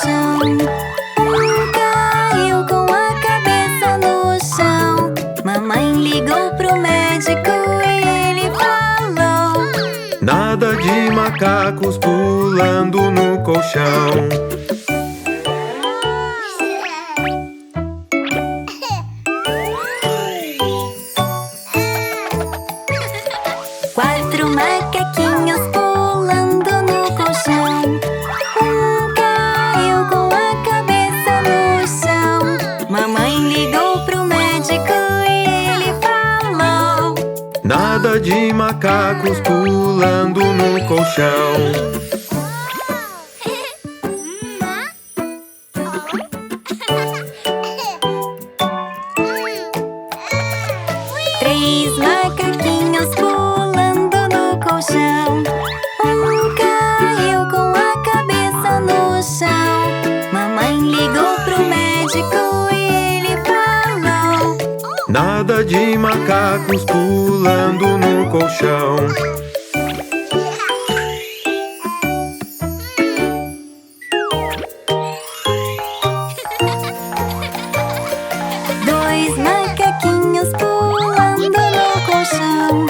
colchão. Caiu com a cabeça no chão. Mamãe ligou pro médico e ele falou: nada de macacos pulando no colchão. 4 macaquinhos pulando no colchão. Caiu com a cabeça no chão. Mamãe ligou pro médico e ele falou: nada de macacos pulando no colchão. 3 macaquinhos pulando no colchão. Caiu com a cabeça no chão. Mamãe ligou pro médico e ele falou: nada de macacos pulando no colchão. 2 macaquinhos pulando no colchão.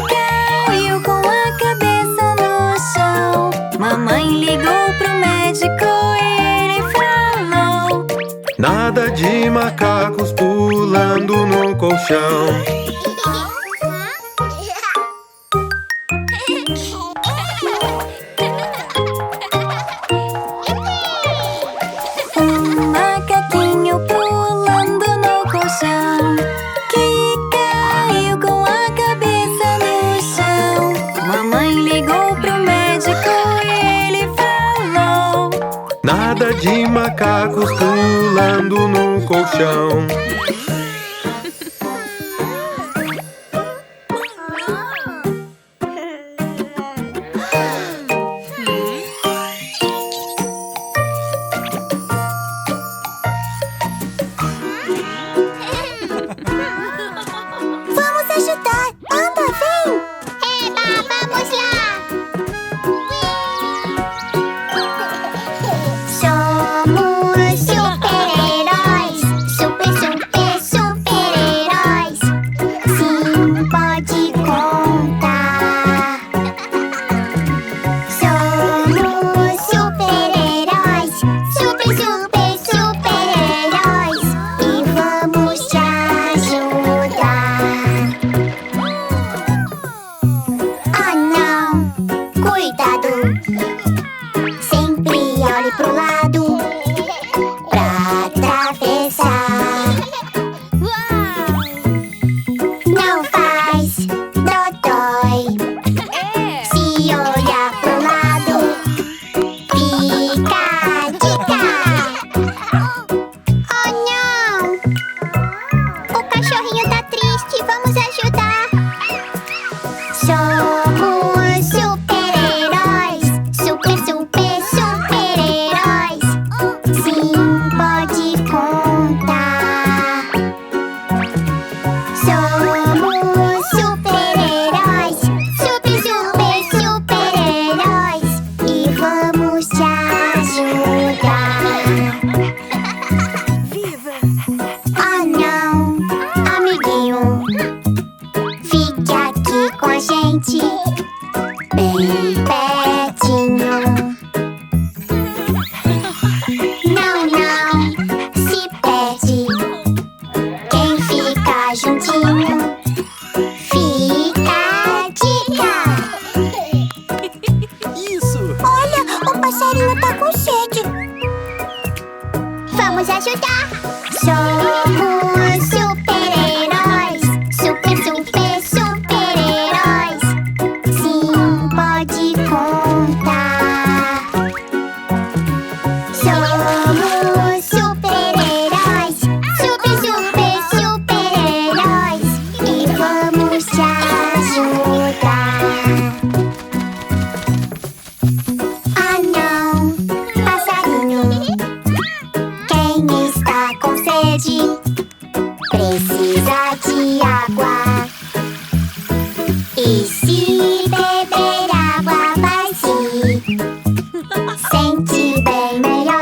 Caiu com a cabeça no chão. Mamãe ligou pro médico e ele falou: nada de macacos pulando no colchão. 1 macaquinho pulando no colchão, que caiu com a cabeça no chão. Mamãe ligou pro médico e ele falou: nada de macacos pulando no colchão. Vamos ajudar! Anda, vem! Eba, vamos lá! Somos super-heróis, super, super, super-heróis. Sim, pode contar. Somos super-heróis, super, super, super-heróis. E vamos te ajudar. Ah, não! Cuidado! Sempre olhe pro lado pra atravessar. Não faz dodói. Se olhar pro lado, fica a dica. Oh, não! O cachorrinho tá triste, vamos ajudar. Somos super-heróis, super, super, super-heróis. Sim, pode contar. Somos super-heróis, super, super, super-heróis. E vamos te ajudar. Oh, não, amiguinho, fique aqui com a gente, bem pertinho. Não, não, se perde. Quem fica juntinho, fica a dica. Isso! Olha, o passarinho tá com sede. Vamos ajudar. Somos super-heróis, super, super, super-heróis. Sim, pode contar. Somos super-heróis, super, super, super-heróis. E vamos te ajudar. Ah, não, passarinho. Quem está com sede precisa de água. E se beber água vai se sentir bem melhor.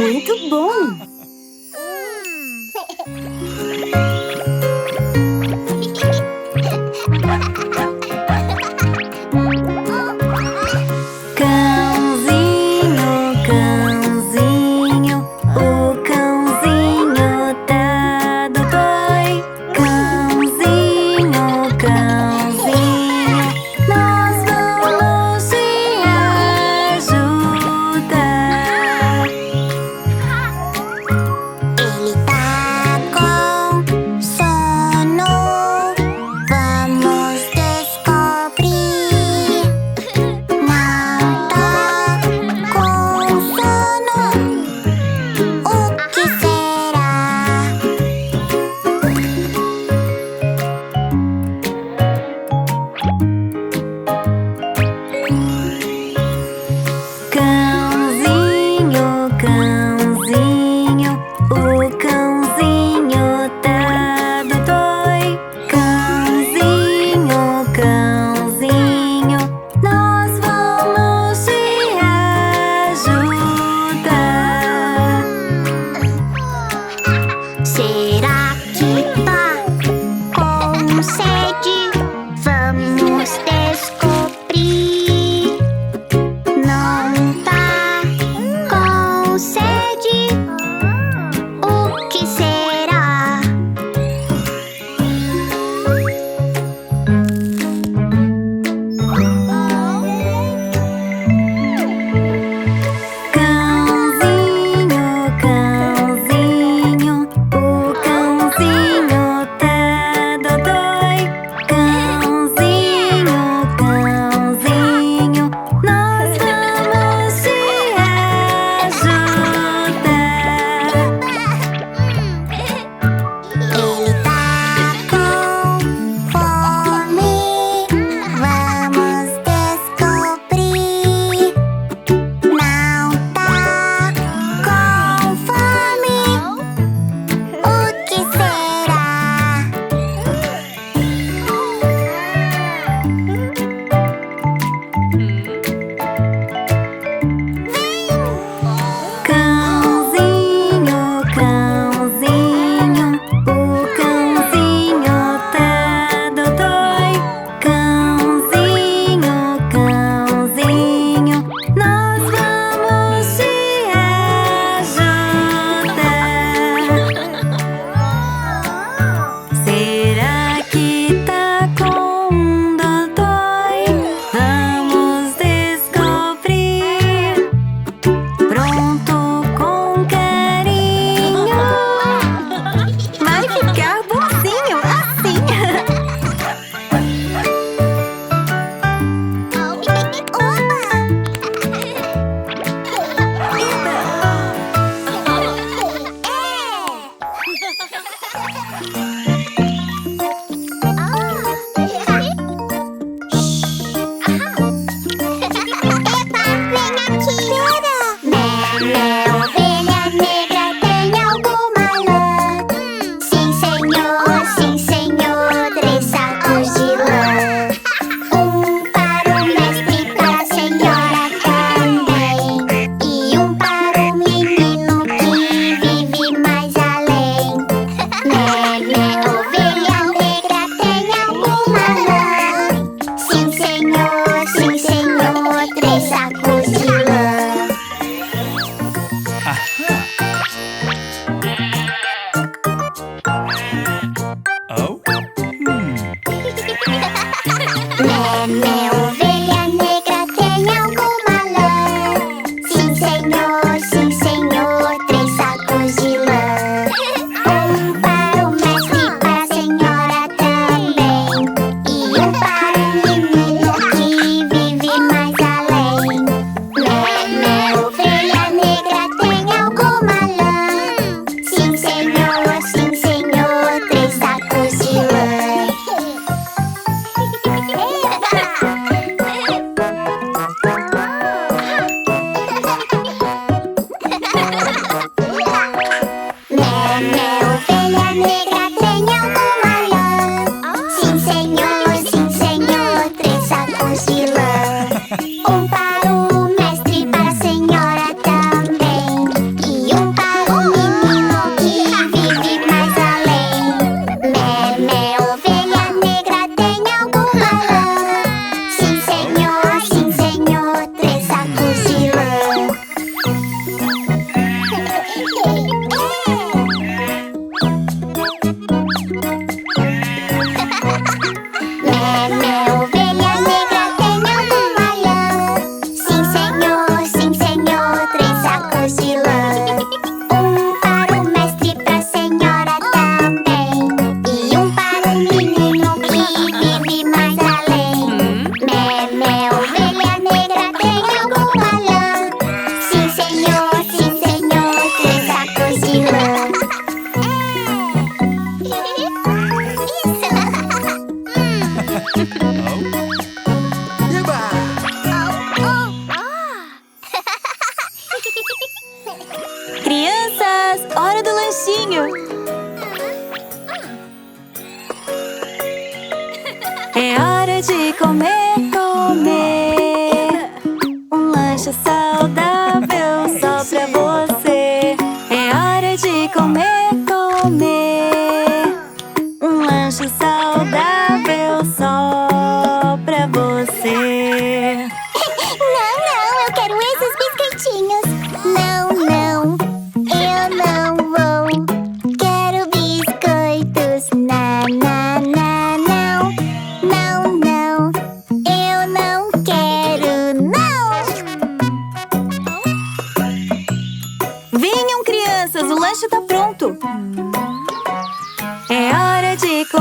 Muito bom! Cãozinho, cãozinho, o cãozinho tá dodói. Cãozinho, cãozinho, nós vamos te ajudar.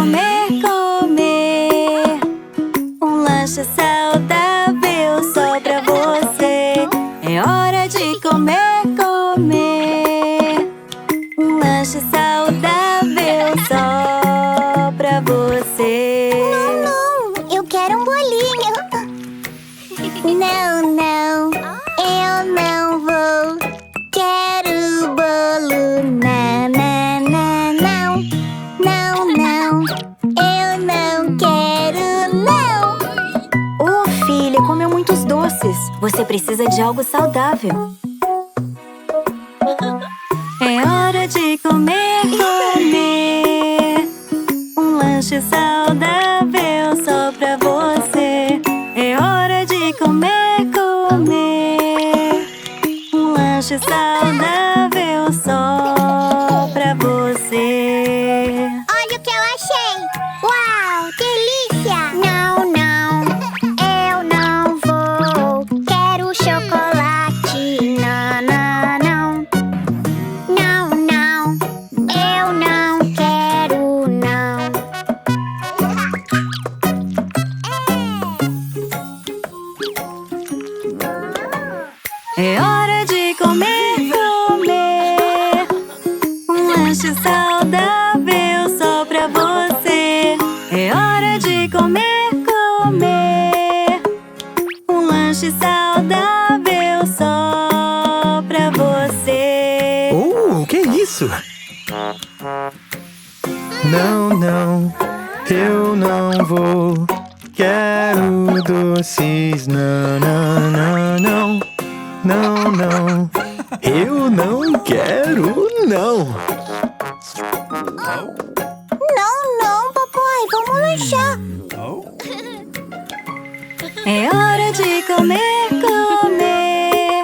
comer, comer. Um lanche saudável só pra você. É hora de comer, comer. Um lanche saudável só pra você. Não, eu quero um bolinho. Não, não, eu não vou. Quero bolo. Não, não, não, não, não. Eu não quero, não. Filha, comeu muitos doces. Você precisa de algo saudável. É hora de comer, comer. Um lanche saudável só pra você. É hora de comer, comer. Um lanche saudável só pra você. Olha o que eu achei. Uau, delícia. Não, não, eu não vou. Quero chocolate. Não, não, não. Não, não, eu não quero, não. É hora de comer, comer. Um lanche saudável só pra você. É hora de comer, comer. Um lanche saudável só pra você. Que é isso? Não, não, eu não vou. Quero doces. Não, não, não, não. Não, não, eu não quero, não. Não, não, papai, vamos lanchar. É hora de comer, comer.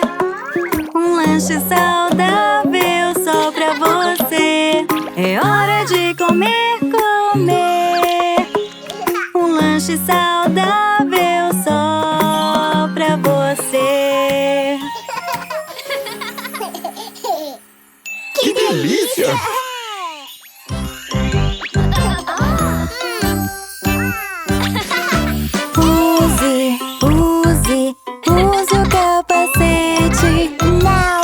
Um lanche saudável só pra você. É hora de comer, comer. Um lanche saudável só pra você. Que delícia! Use o capacete. Não,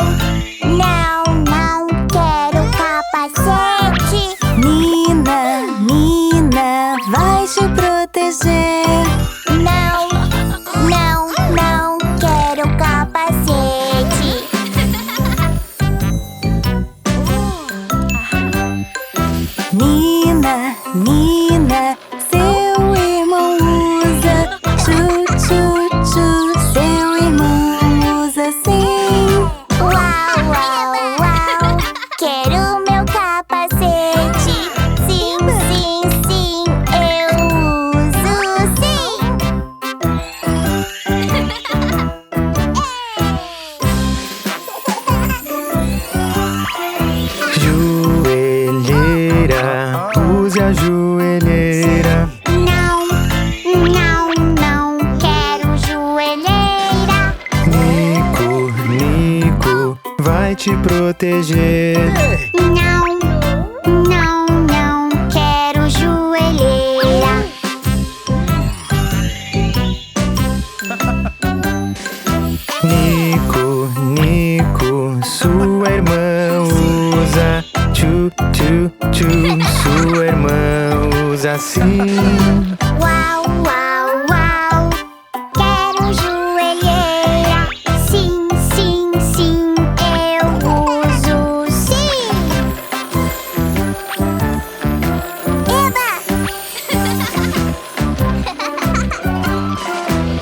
não, não quero capacete. Nina, vai te proteger. Não, não, não quero capacete. Nina, seu irmão usa. Seu irmão usa sim. Uau, uau, uau, quero meu capacete. Sim, sim, sim, eu uso sim. Joelheira, use a joelheira. Não, não, não quero joelheira. Nico, vai te proteger. Não, não, não quero joelheira. Nico, sua irmã usa. Sua irmã usa sim. Uau, uau, uau, quero joelheira. Sim, sim, sim, eu uso sim. Eba!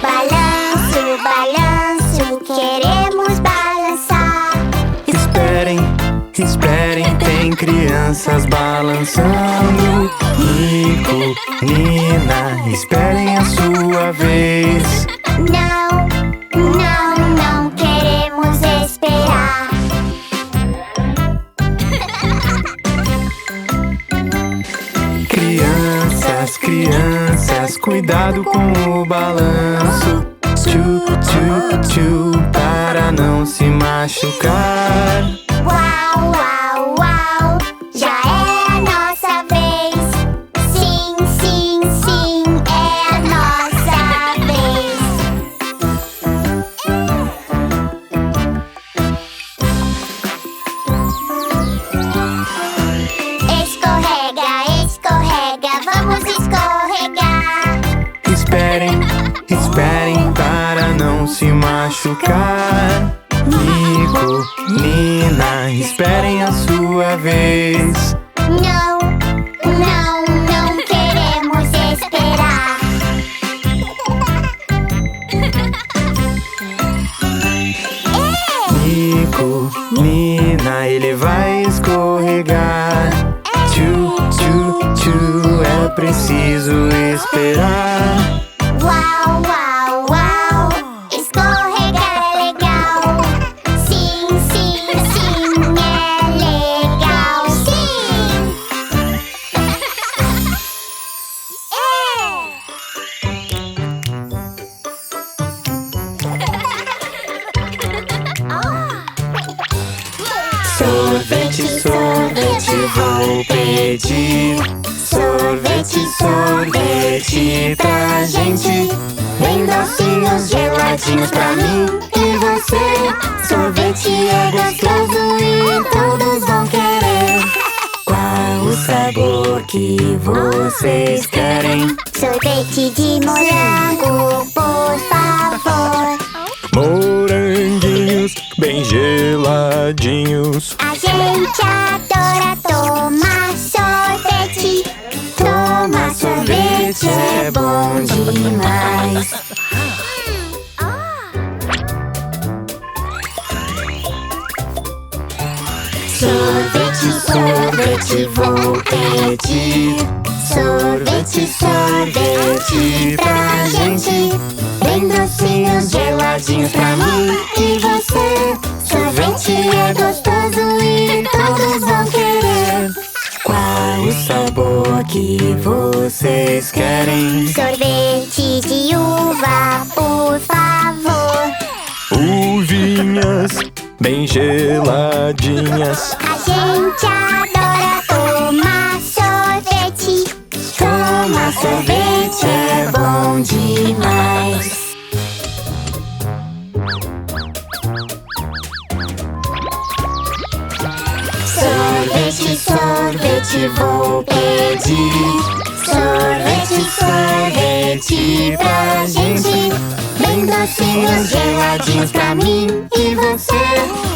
Balanço, balanço, queremos balançar. Esperem, tem crianças balançando. Nico, Nina, esperem a sua vez. Não, não, não queremos esperar. Crianças, cuidado com o balanço. Para não se machucar. Uau, uau, uau, já é a nossa vez. Sim, machucar. Nico, Nina, esperem a sua vez. Não, não, não queremos esperar. Nico, Nina, ele vai escorregar. Tchu, tchu, tchu, é preciso esperar. Uau, uau, uau, escorregar é legal. Sim, sim, sim, é legal. Sim! Sorvete, sorvete, vou pedir. Sorvete, sorvete pra gente. Bem docinhos, geladinhos pra mim e você. Sorvete é gostoso e todos vão querer. Qual o sabor que vocês querem? Sorvete de morango, por favor. Moranguinhos bem geladinhos. A gente adora tomar sorvete. Tomar sorvete é bom demais. Sorvete, sorvete, vou pedir. Sorvete, sorvete pra gente. Bem docinhos, geladinhos pra mim e você. Sorvete é gostoso e todos vão querer. Qual o sabor que vocês querem? Sorvete de uva, por favor. Uvinhas bem geladinhas. A gente adora tomar sorvete. Tomar sorvete é bom demais. Sorvete, sorvete, vou pedir. Sorvete, sorvete pra gente. Bem docinhos, geladinhos pra mim e você.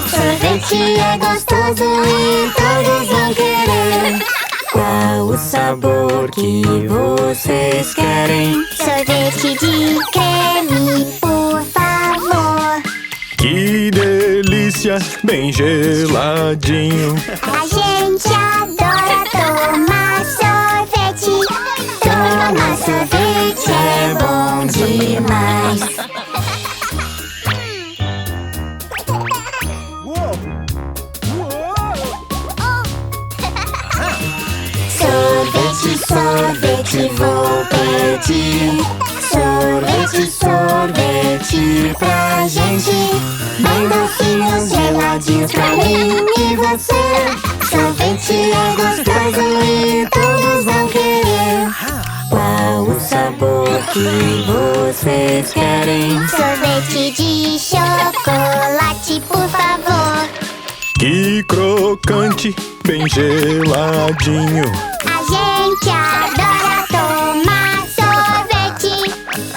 Sorvete é gostoso e todos vão querer. Qual o sabor que vocês querem? Sorvete de creme, por favor. Que delícia, bem geladinho. A gente adora tomar sorvete. Tomar sorvete é bom demais. Sorvete, sorvete, vou pedir. Sorvete, sorvete pra gente. Bem docinhos, geladinhos pra mim e você. Sorvete é gostoso e todos vão querer. Qual o sabor que vocês querem? Sorvete de chocolate, por favor. Que crocante, bem geladinho. A gente adora tomar sorvete.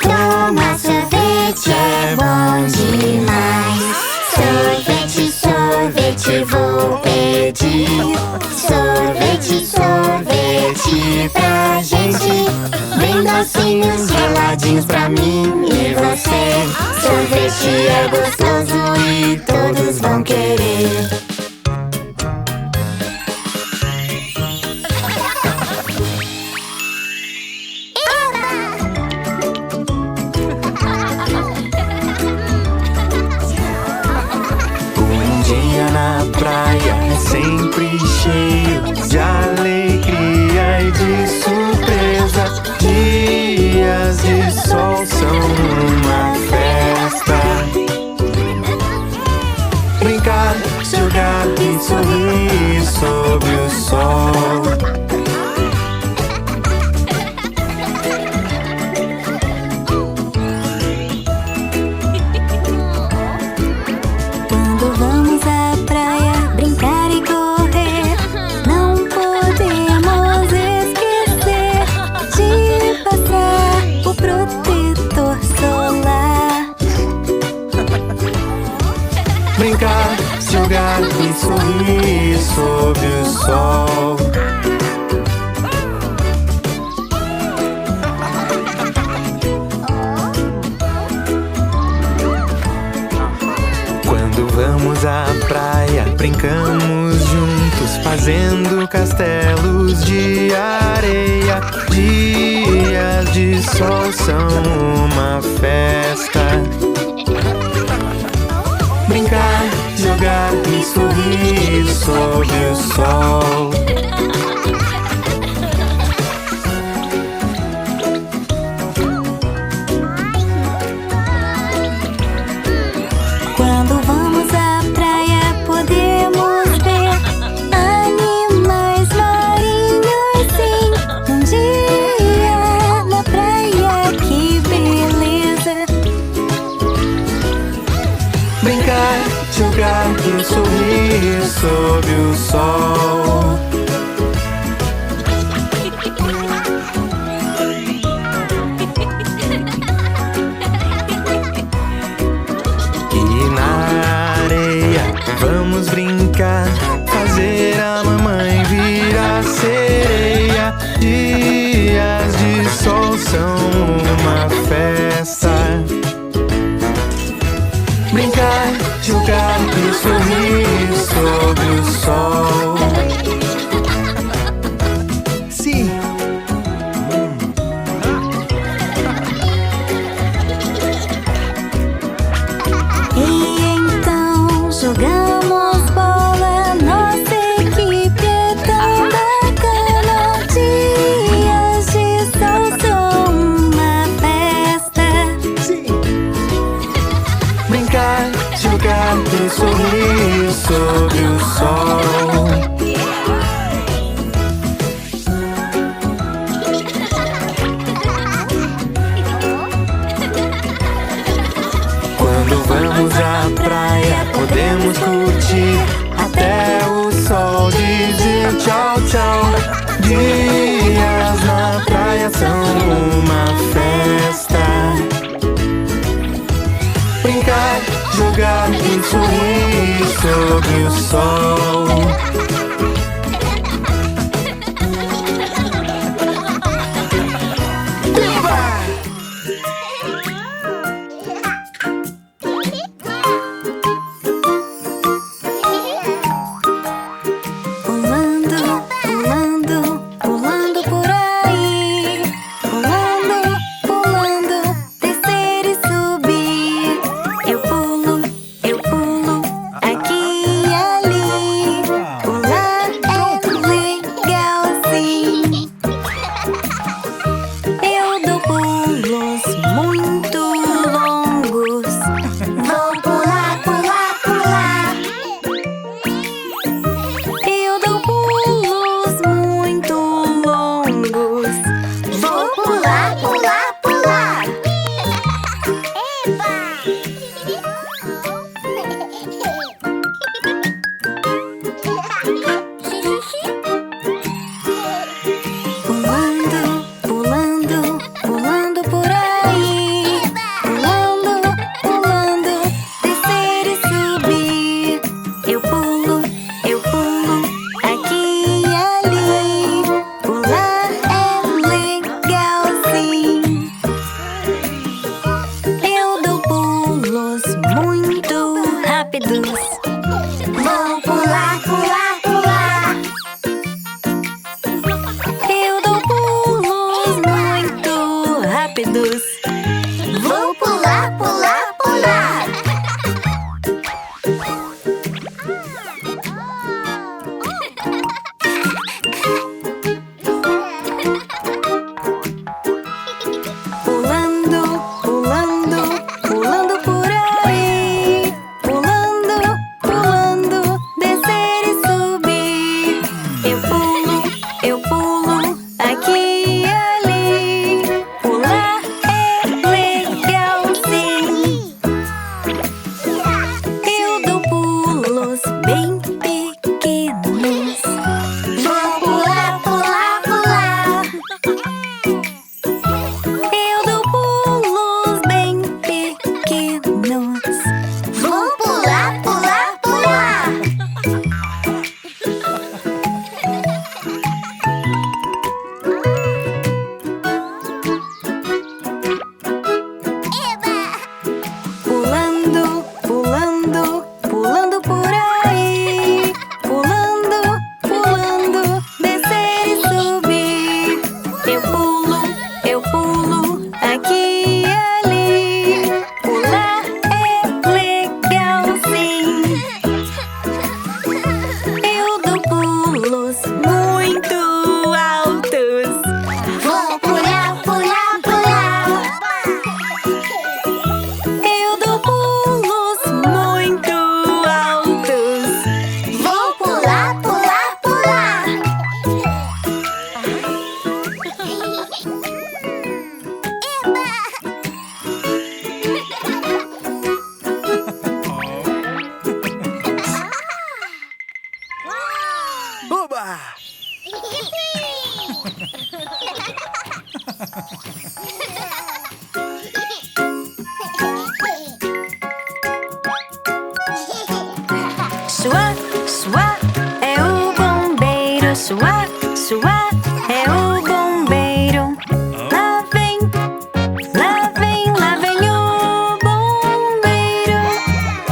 Tomar sorvete é bom demais. Sorvete, sorvete, vou pedir. Sorvete, sorvete pra gente. Bem docinhos, geladinhos pra mim e você. Sorvete é gostoso e todos vão querer. Na praia é sempre cheio de alegria e de surpresa. Dias de sol são uma festa. Brincar, jogar e sorrir sob o sol. jogar e sorrir sob o sol. Quando vamos à praia, brincamos juntos, fazendo castelos de areia. Dias de sol são uma festa. Brincar, jogar e sorrir sob o sol. Quando vamos à praia, podemos ver animais marinhos, sim. Um dia na praia, que beleza. Brincar, jogar e sorrir sob o sol. E na areia vamos brincar, fazer a mamãe virar sereia. Dias de sol são uma festa. Brincar, jogar e sorrir sob o sol. Sim. E então jogamos bola, nossa equipe é tão bacana. Dias de sol são uma festa. Brincar, jogar e sorrir sob o sol. Quando vamos à praia, podemos curtir até o sol dizer tchau, tchau. Dias na praia são uma festa. Brincar, jogar e sorrir sob o sol. Pulando, pulando, pulando por aí. Pulando, pulando, descer e subir. Eu pulo, aqui e ali. Pular, Suá, suá, é o bombeiro. Suá, suá, é o bombeiro. Lá vem, lá vem, lá vem o bombeiro.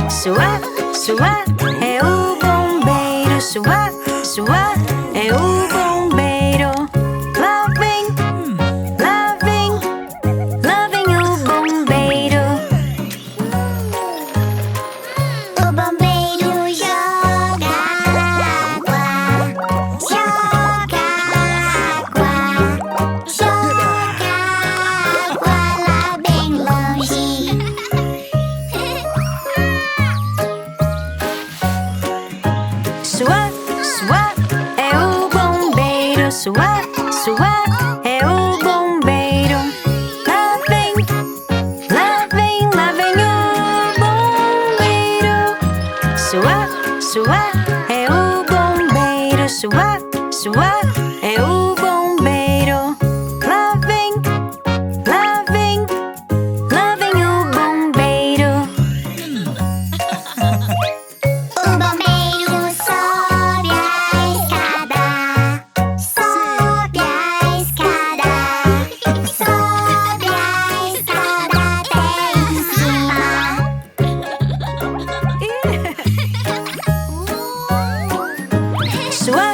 Suá, suá, é o bombeiro. Suá, suá, é o bombeiro. Lá vem, lá vem, lá vem o bombeiro. O bombeiro joga água, joga água, joga água lá bem longe. Suá, suá, é o bombeiro. Suá, suá, é o bombeiro. Lá vem, lá vem, lá vem o bombeiro. Suá, suá, é o bombeiro. Suá, suá, é o bombeiro. Lá vem, lá vem, lá vem o bombeiro. O bombeiro sobe a escada, sobe a escada, sobe a escada até em cima. Suá,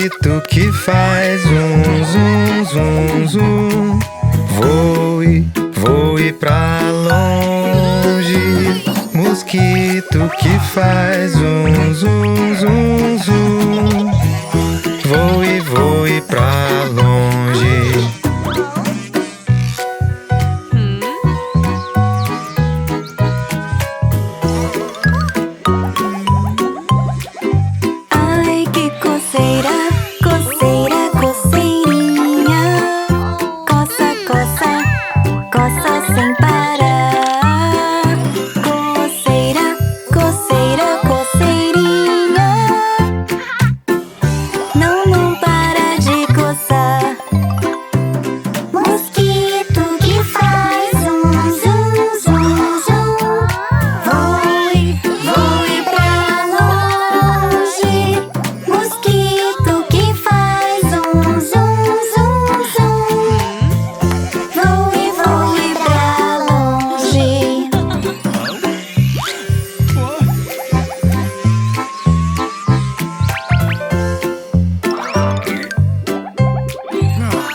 Mosquito que faz zum, zum, zum, zum. Voe, voe pra longe. Mosquito que faz zum, zum, zum, zum. Voe, voe pra longe. Ai, que coceira, coceira, coceirinha. Coça, coça, coça sem parar. Coceira, coceira, coceirinha. Não, não para de coçar. Mosquito que faz zum, zum, zum, zum. Voe, voe pra longe. Mosquito que faz zum, zum, zum, zum. Voe, voe pra longe.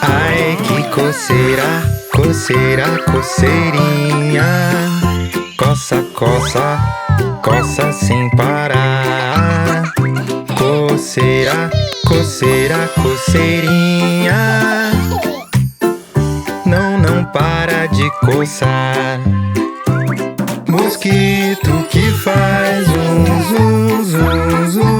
Ai, que coceira, coceira, coceirinha. Coça, coça, coça sem parar. Coceira, coceira, coceirinha. Não, não para de coçar. Mosquito que faz zum, zum, zum, zum.